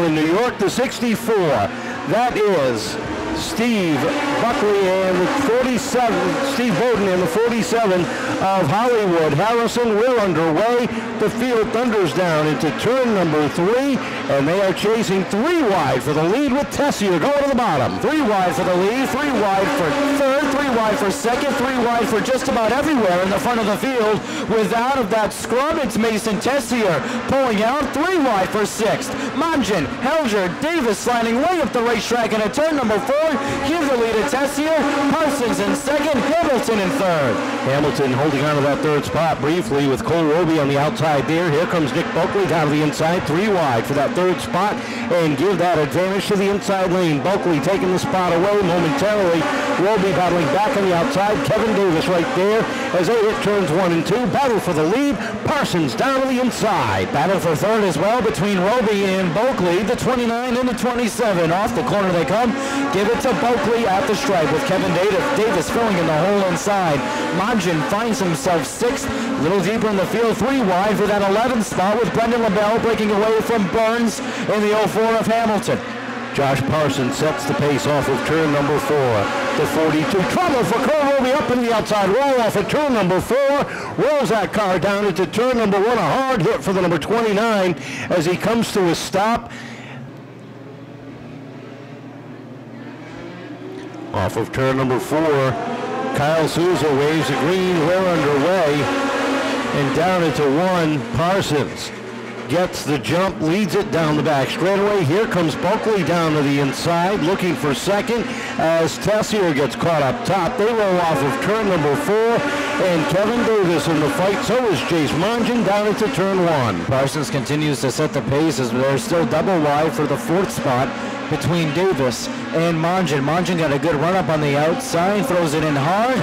in New York, the 64. That is Steve Buckley and the 47, Steve Bowden and the 47 of Hollywood. Harrison, we're underway. The field thunders down into turn number 3, and they are chasing 3 wide for the lead with Tessier going to the bottom. 3 wide for the lead, 3 wide for third, 3 wide for second, 3 wide for just about everywhere in the front of the field. Without of that scrub, it's Mason Tessier pulling out, 3 wide for sixth. Mongeon, Helger, Davis sliding way up the racetrack into turn number 4. Give the lead to Tessier. Parsons in second, Hamilton in third. Hamilton holding on to that third spot briefly with Cole Rowdy on the outside there. Here comes Nick Bulkeley down to the inside, 3 wide for that third spot, and give that advantage to the inside lane. Bulkeley taking the spot away momentarily. Rowdy battling back on the outside. Kevin Davis right there as they hit turns 1 and 2. Battle for the lead. Parsons down to the inside. Battle for third as well between Rowdy and Bulkeley. The 29 and the 27. Off the corner they come. Give it to Bulkeley at the stripe with Kevin Davis filling in the hole inside. Mongeon finds himself 6th, a little deeper in the field, 3 wide for that 11th spot with Brenden LaBelle breaking away from Burns in the 04 of Hamilton. Josh Parsons sets the pace off of turn number 4. The 42. Trouble for Cole Rowdy up in the outside roll off of turn number 4. Rolls that car down into turn number 1. A hard hit for the number 29 as he comes to a stop. Off of turn number 4, Kyle Souza waves the green. We're underway. And down into 1, Parsons gets the jump, leads it down the back straightaway. Here comes Bulkeley down to the inside, looking for second as Tessier gets caught up top. They roll off of turn number 4, and Kevin Davis in the fight. So is Jase Mongeon down into turn 1. Parsons continues to set the pace as they're still double wide for the 4th spot between Davis and Mongeon. Mongeon got a good run up on the outside, throws it in hard.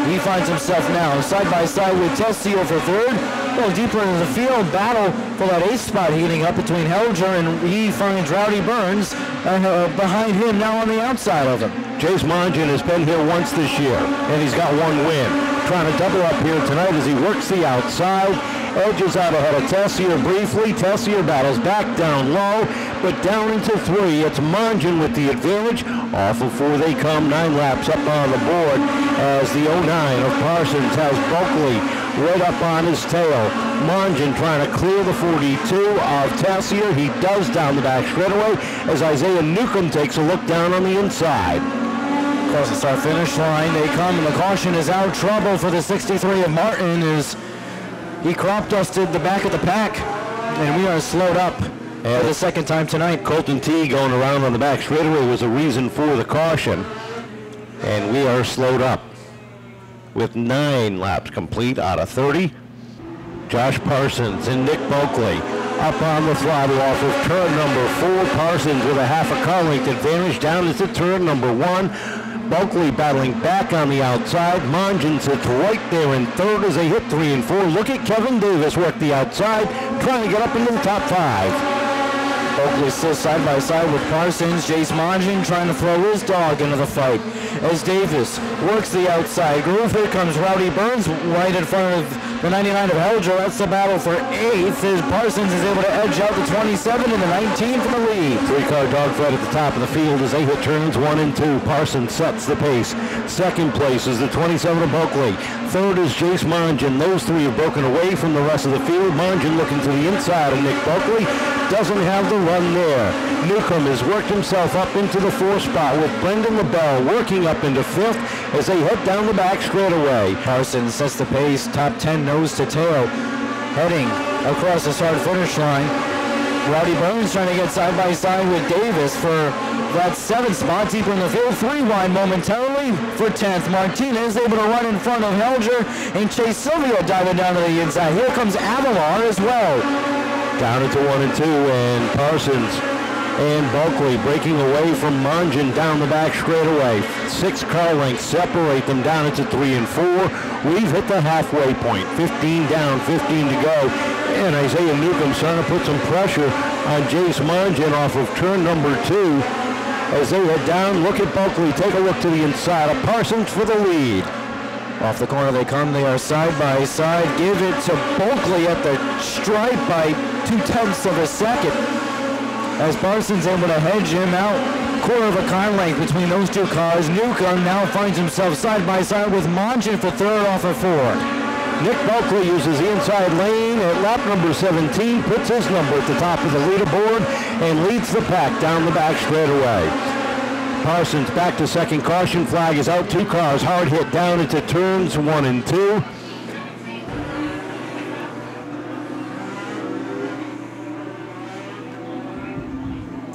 He finds himself now side by side with Tessier for third. A little deeper into the field, battle for that 8th spot heating up between Helger and he finds Rowdy Burns behind him now on the outside of him. Jase Mongeon has been here once this year, and he's got 1 win. Trying to double up here tonight as he works the outside. Edges out ahead of Tessier briefly. Tessier battles back down low, but down into 3. It's Mongeon with the advantage. Off of 4 they come, 9 laps up on the board as the 09 of Parsons has Bulkeley right up on his tail. Mongeon trying to clear the 42 of Tessier. He does down the back straightaway as Isaiah Newcomb takes a look down on the inside. Across the start finish line they come, and the caution is out. Trouble for the 63 of Martin as he crop dusted the back of the pack, and we are slowed up for the 2nd time tonight. Colton T going around on the back straightaway was a reason for the caution, and we are slowed up with 9 laps complete out of 30. Josh Parsons and Nick Bulkeley up on the throttle off of turn number 4. Parsons with a half a car length advantage down into turn number 1. Bulkeley battling back on the outside. Mongeon sits right there in third as they hit 3 and 4. Look at Kevin Davis work the outside, trying to get up into the top 5. Bulkeley still side by side with Parsons. Jase Mongeon trying to throw his dog into the fight as Davis works the outside groove. Here comes Rowdy Burns right in front of the 99 of Helger. That's the battle for 8th as Parsons is able to edge out the 27 and the 19 from the lead. 3-car dogfight at the top of the field as they hit turns 1 and 2. Parsons sets the pace. 2nd place is the 27 of Bulkeley. 3rd is Jase Mongeon. Those 3 have broken away from the rest of the field. Mongeon looking to the inside of Nick Bulkeley. Doesn't have the run there. Newcomb has worked himself up into the 4th spot with Brenden LaBelle working up into 5th as they head down the back straightaway. Parsons sets the pace, top 10 nose to tail, heading across the start finish line. Rowdy Burns trying to get side by side with Davis for that 7th spot deeper in the field. 3 wide momentarily for 10th. Martinez able to run in front of Helger and Chase Silvio diving down to the inside. Here comes Avellar as well. Down into 1 and 2, and Parsons and Bulkeley breaking away from Mongeon down the back straightaway. 6 car lengths separate them down into 3 and 4. We've hit the halfway point. 15 down, 15 to go. And Isaiah Newcomb starting to put some pressure on Jase Mongeon off of turn number 2. As they head down, look at Bulkeley. Take a look to the inside of Parsons for the lead. Off the corner they come. They are side by side. Give it to Bulkeley at the stripe by 0.2 of a second. as Parsons able to hedge him out. Quarter of a car length between those two cars. Newcomb now finds himself side by side with Mongeon for third off of four. Nick Bulkeley uses the inside lane at lap number 17, puts his number at the top of the leaderboard, and leads the pack down the back straightaway. Parsons back to second. Caution flag is out. Two cars hard hit down into turns 1 and 2.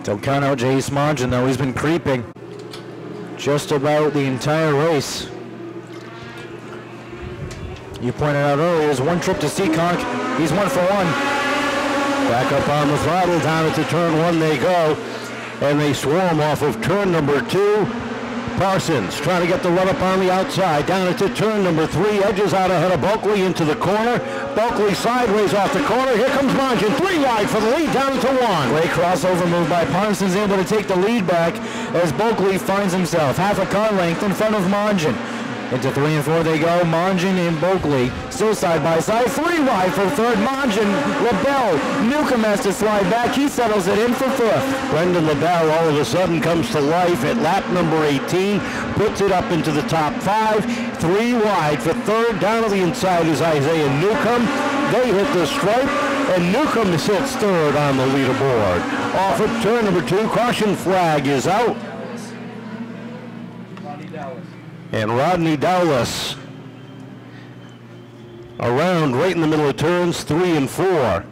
Don't count out Jase Mongeon, though. He's been creeping just about the entire race. You pointed out earlier, there's one trip to Seekonk. He's 1 for 1. Back up on the throttle, down into turn 1 they go. And they swarm off of turn number 2. Parsons trying to get the run up on the outside, down into turn number 3, edges out ahead of Bulkeley into the corner. Bulkeley sideways off the corner. Here comes Mongeon, 3 wide for the lead, down to 1. Great crossover move by Parsons, able to take the lead back as Bulkeley finds himself half a car length in front of Mongeon. Into 3 and 4 they go. Mongeon and Bulkeley still side by side. 3 wide for third. Mongeon, LaBelle. Newcomb has to slide back. He settles it in for fifth. Brenden LaBelle all of a sudden comes to life at lap number 18. Puts it up into the top 5. 3 wide for third. Down to the inside is Isaiah Newcomb. They hit the stripe, and Newcomb sits third on the leaderboard. Off at turn number 2. Caution flag is out. And Rodney Dowless around right in the middle of turns 3 and 4.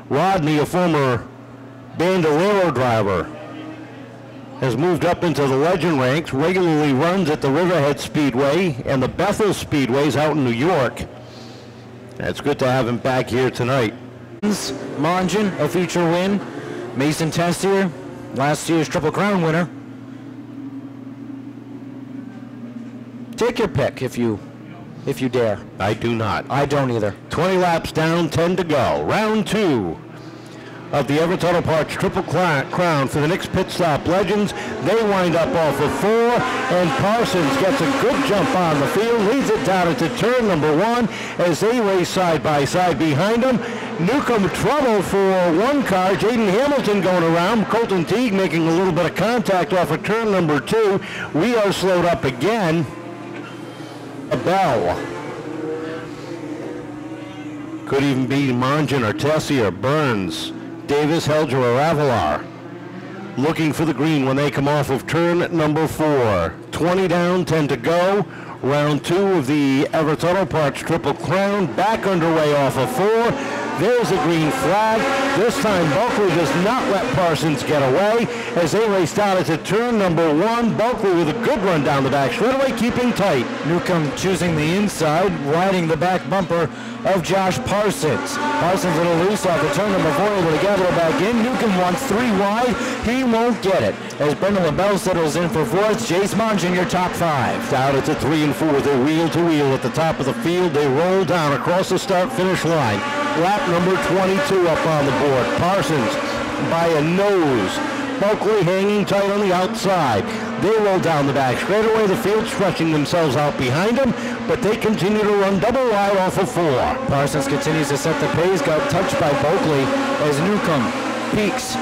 Rodney, a former Bandolero driver, has moved up into the legend ranks, regularly runs at the Riverhead Speedway and the Bethel Speedways out in New York. It's good to have him back here tonight. Mongeon, a future win. Mason Tessier, last year's Triple Crown winner. Take your pick if you dare. I do not. I don't either. 20 laps down, 10 to go. Round 2 of the Everett Auto Parts Triple Crown for the next pit stop legends. They wind up off of 4, and Parsons gets a good jump on the field, leads it down into turn number 1 as they race side by side behind him. Newcomb trouble for one car. Jaden Hamilton going around. Colton Teague making a little bit of contact off of turn number 2. We are slowed up again. LaBelle. Could even be Mongeon or Tessier, Burns, Davis, Helger, or Avellar. Looking for the green when they come off of turn number 4. 20 down, 10 to go. Round 2 of the Everett Auto Parts Triple Crown. Back underway off of 4. There's a green flag. This time Bulkeley does not let Parsons get away as they race down into turn number 1. Bulkeley with a good run down the back straightaway, keeping tight. Newcomb choosing the inside, riding the back bumper of Josh Parsons. Parsons a little loose off the turn number 4, able to gather it back in. Newcomb wants 3 wide. He won't get it. As Brenden LaBelle settles in for 4th, Jase Mongeon, your top 5. Down at the 3 and 4, they're wheel to wheel at the top of the field. They roll down across the start-finish line. Lap number 22 up on the board. Parsons by a nose. Bulkeley hanging tight on the outside. They roll down the back straightaway. The field stretching themselves out behind them, but they continue to run double wide off of 4. Parsons continues to set the pace. Got touched by Bulkeley as Newcomb peaks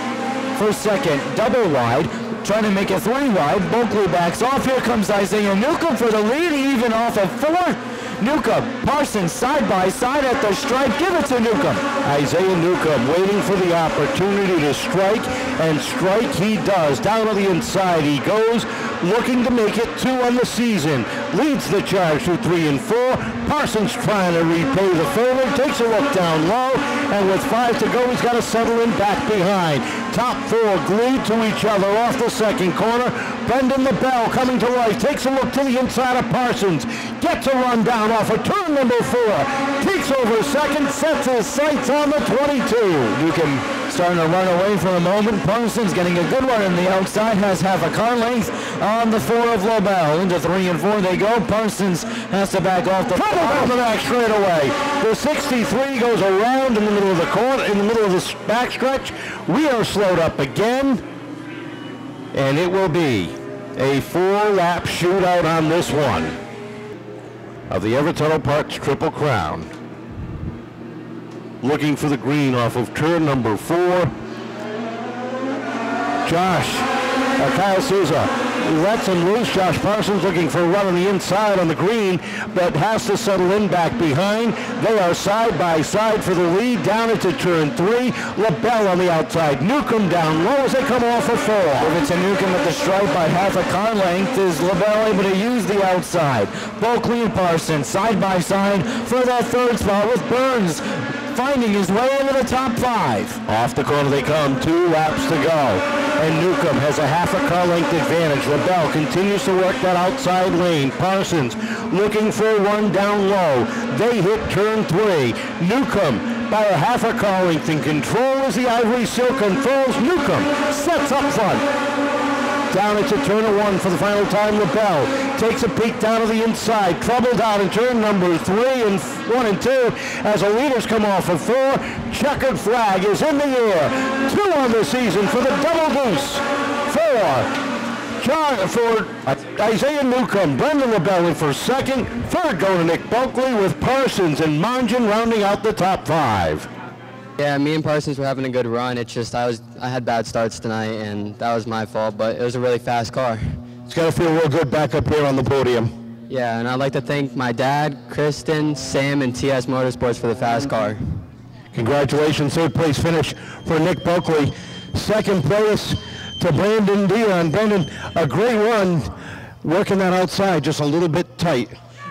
for second, double wide. Trying to make it 3 wide. Bulkeley backs off. Here comes Isaiah Newcomb for the lead, even off of 4. Newcomb, Parsons side by side at the stripe. Give it to Newcomb. Isaiah Newcomb waiting for the opportunity to strike, and strike he does. Down to the inside he goes, looking to make it 2 on the season. Leads the charge through 3 and 4. Parsons trying to repay the favor. Takes a look down low, and with 5 to go, he's got to settle in back behind. Top 4 glued to each other off the second corner. Brenden LaBelle coming to life. Takes a look to the inside of Parsons. Gets a run down off of turn number 4. Takes over second. Sets his sights on the 22. Newcomb starting to run away for a moment. Parsons getting a good run on the outside. Has half a car length on the 4 of LaBelle. Into 3 and 4 they go. Parsons has to back off the trouble down the back straightaway. The 63 goes around in the middle of the corner, in the middle of the backstretch. We are slowed up again, and it will be a 4-lap shootout on this one of the Everett Auto Parts Triple Crown. Looking for the green off of turn number 4. Kyle Souza lets him loose. Josh Parsons looking for a run on the inside on the green, but has to settle in back behind. They are side by side for the lead down into turn 3. LaBelle on the outside. Newcomb down low as they come off a 4. If it's a Newcomb at the stripe by half a car length, is LaBelle able to use the outside? Bulkeley and Parsons side by side for that third spot with Burns finding his way into the top 5. Off the corner they come, 2 laps to go. And Newcomb has a half a car length advantage. LaBelle continues to work that outside lane. Parsons looking for a run down low. They hit turn 3. Newcomb by a half a car length in control as the Ivory Silk unfolds. Newcomb sets up front. Down into turn 1 for the final time. LaBelle takes a peek down to the inside. Trouble down in turn number 3 and 1 and 2 as the leaders come off of 4. Checkered flag is in the air. 2 on the season for the double goose. 4 for Isaiah Newcomb. Brenden LaBelle in for second. Third going to Nick Bulkeley with Parsons and Mongeon rounding out the top 5. Yeah, me and Parsons were having a good run. It's just I had bad starts tonight, and that was my fault, but it was a really fast car. It's got to feel real good back up here on the podium. Yeah, and I'd like to thank my dad, Kristen, Sam, and TS Motorsports for the fast car. Congratulations, third place finish for Nick Bulkeley. Second place to Brenden Dion. Brenden, a great run, working that outside just a little bit tight.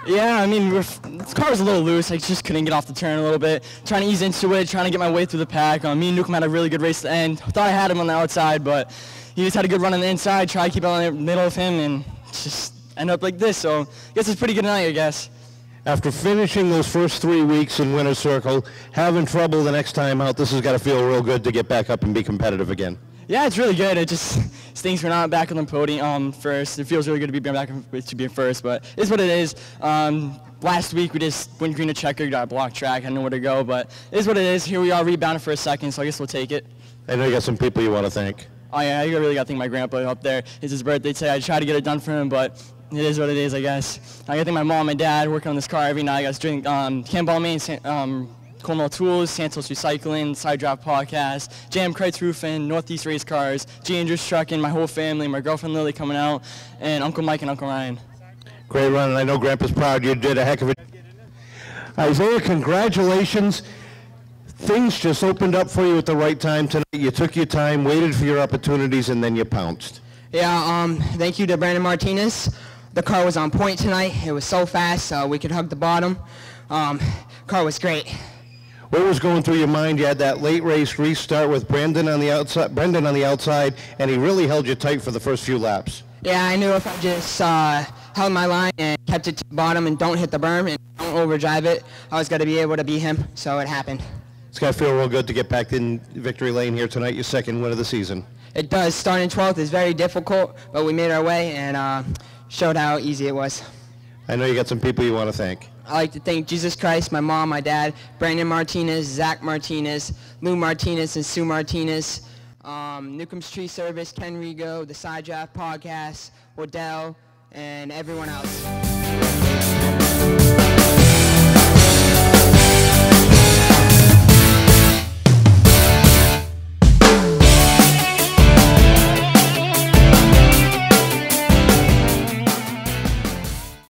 Yeah, I mean, this car was a little loose. I just couldn't get off the turn a little bit. Trying to ease into it, trying to get my way through the pack. Me and Newcomb had a really good race at the end. Thought I had him on the outside, but he just had a good run on the inside. Tried to keep it on the middle of him, and just end up like this. So I guess it's a pretty good night, I guess. After finishing those first 3 weeks in winner's circle, having trouble the next time out, this has got to feel real good to get back up and be competitive again. Yeah, it's really good. It just stinks we're not back on the podium first. It feels really good to be back to be first, but it's what it is. Last week we just went green to checker, got a block track, I didn't know where to go, but it is what it is. Here we are rebounding for a second, so I guess we'll take it. I know you got some people you want to thank. Oh yeah, I really got to thank my grandpa up there. It's his birthday today. I tried to get it done for him, but it is what it is, I guess. I got to thank my mom and my dad working on this car every night. I got to drink Campbell Maine, Cornwall Tools, Santos Recycling, Side Drop Podcast, Jam Kreitz Roofing, Northeast Race Cars, G. Andrews Trucking, my whole family, my girlfriend Lily coming out, and Uncle Mike and Uncle Ryan. Great run, and I know Grandpa's proud. You did a heck of it. Isaiah, congratulations. Things just opened up for you at the right time tonight. You took your time, waited for your opportunities, and then you pounced. Yeah, thank you to Brandon Martinez. The car was on point tonight. It was so fast, we could hug the bottom. Car was great. What was going through your mind? You had that late race restart with Brenden on the outside, and he really held you tight for the first few laps. Yeah, I knew if I just held my line and kept it to the bottom and don't hit the berm and don't overdrive it, I was going to be able to beat him, so it happened. It's got to feel real good to get back in victory lane here tonight, your second win of the season. It does. Starting 12th is very difficult, but we made our way and showed how easy it was. I know you got some people you want to thank. I'd like to thank Jesus Christ, my mom, my dad, Brandon Martinez, Zach Martinez, Lou Martinez, and Sue Martinez, Newcomb's Tree Service, Ken Rigo, the Side Draft Podcast, Waddell, and everyone else.